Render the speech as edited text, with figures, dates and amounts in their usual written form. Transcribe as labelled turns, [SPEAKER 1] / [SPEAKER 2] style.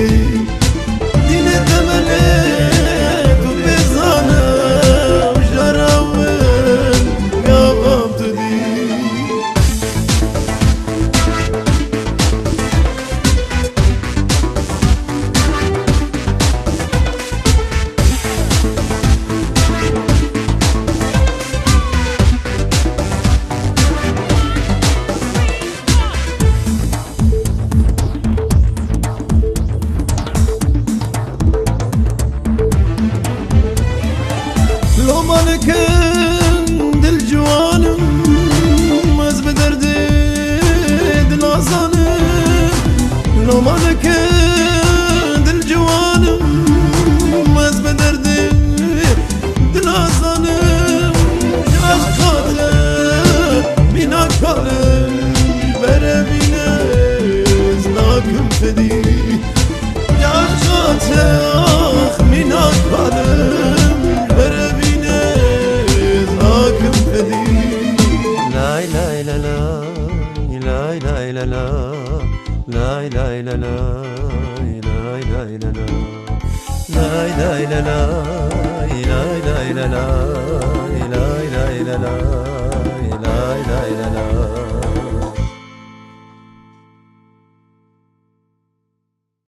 [SPEAKER 1] دلی دینه تمله تو بزانم جراون گابم تو دی مالكن دل جوانم از بدرد دل آزانم لو مالكن دل جوانم از بدرد دل آزانم عشقاته بینا کالم بره بینه ازناکم فدی عشقاته آخ بینا کالم
[SPEAKER 2] la la la la la la la la la la la la